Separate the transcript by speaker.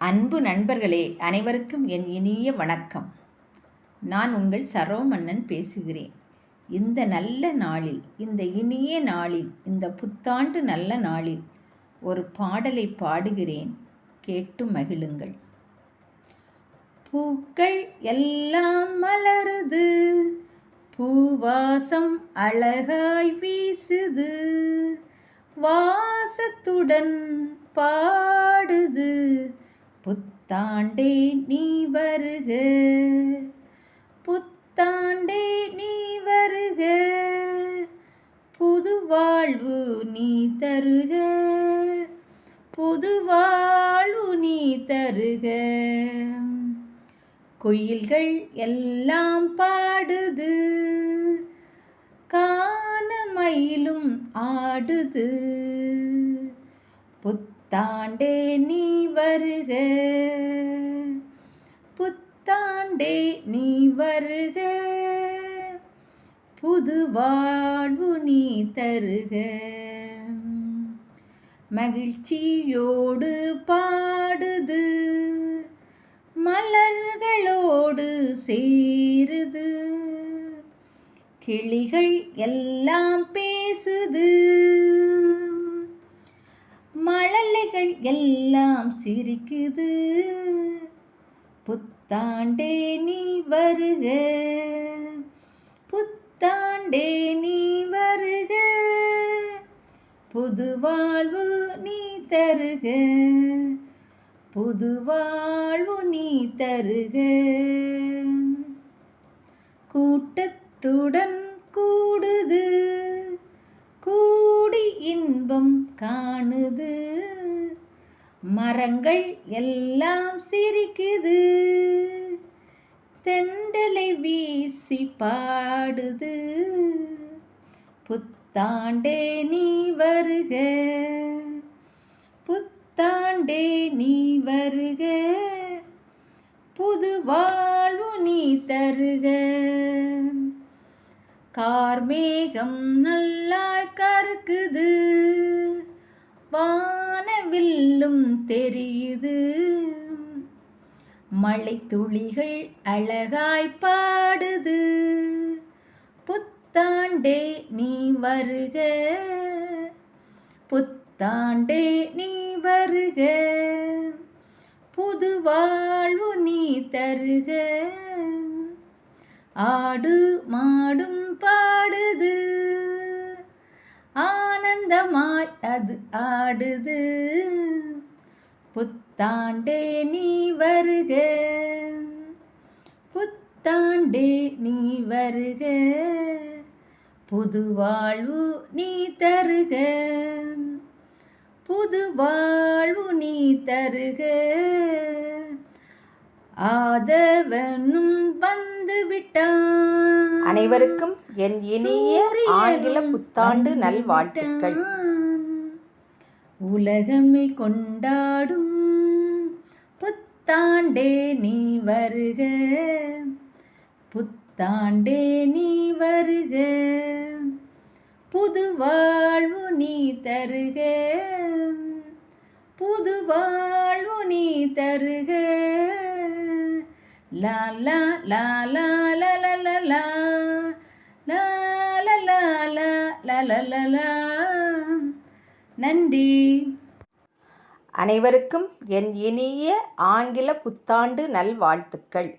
Speaker 1: அன்பு நண்பர்களே, அனைவருக்கும் என் இனிய வணக்கம். நான் உங்கள் சரோமன்னன் பேசுகிறேன். இந்த நல்ல நாளில், இந்த இனிய நாளில், இந்த புத்தாண்டு நல்ல நாளில் ஒரு பாடலை பாடுகிறேன், கேட்டு மகிழுங்கள். பூக்கள் எல்லாம் மலருது, பூவாசம் அழகாய் வீசுது, வாசத்துடன் பாடுது, புத்தாண்டே நீ வருக, புத்தாண்டே நீ வருக, புது வாழ்வு நீ தருக, புது வாழ்வு நீ தருக. குயில்கள் எல்லாம் பாடுது, கானமயிலும் ஆடுது, புத்தாண்டே நீ வருக, புத்தாண்டே நீ வருக, புது வாழ்வு நீ தருக. மகிழ்ச்சியோடு பாடுது, மலர்களோடு சேருது, கிளிகள் எல்லாம் பேசுது, மழலைகள் எல்லாம் சிரிக்குது, புத்தாண்டே நீ வருக, புத்தாண்டே நீ வருக, புது வாழ்வு நீ தருக, புது வாழ்வு நீ தருக. கூட்டத்துடன் கூடுது, கூடி இன்பம் காணுது, மரங்கள் எல்லாம் சிரிக்குது, தென்றலை வீசி பாடுது, புத்தாண்டே நீ வருக, புத்தாண்டே நீ வருக, புது வாழ்வு நீ தருக. கார்மேகம் நல்லாய் கருக்குது, வானவில்லும் தெரியுது, மழை துளிகள் அழகாய் பாடுது, புத்தாண்டே நீ வருக, புத்தாண்டே நீ வருக, புது வாழ்வு நீ தருக. ஆடு மாடும் பாடுது, ஆனந்தமாய் அது ஆடுது, புத்தாண்டே நீ வருக, புத்தாண்டே நீ வருக, புது வாழ்வு நீ தருக, புது வாழ்வு நீ தருக. ஆதவனும் வந்து விட்டான்.
Speaker 2: அனைவருக்கும் என் இனிய ஆங்கில புத்தாண்டு நல்வாழ்த்துக்கள்.
Speaker 1: உலகமே கொண்டாடும் புத்தாண்டே நீ வருக, புத்தாண்டே நீ வருக, புது வாழ்வு நீ தருக, புது வாழ்வு நீ தருக. லா லா லா லா லா லா லா லா லா லா லா லா லா லா. நன்றி.
Speaker 2: அனைவருக்கும் என் இனிய ஆங்கில புத்தாண்டு நல்வாழ்த்துக்கள்.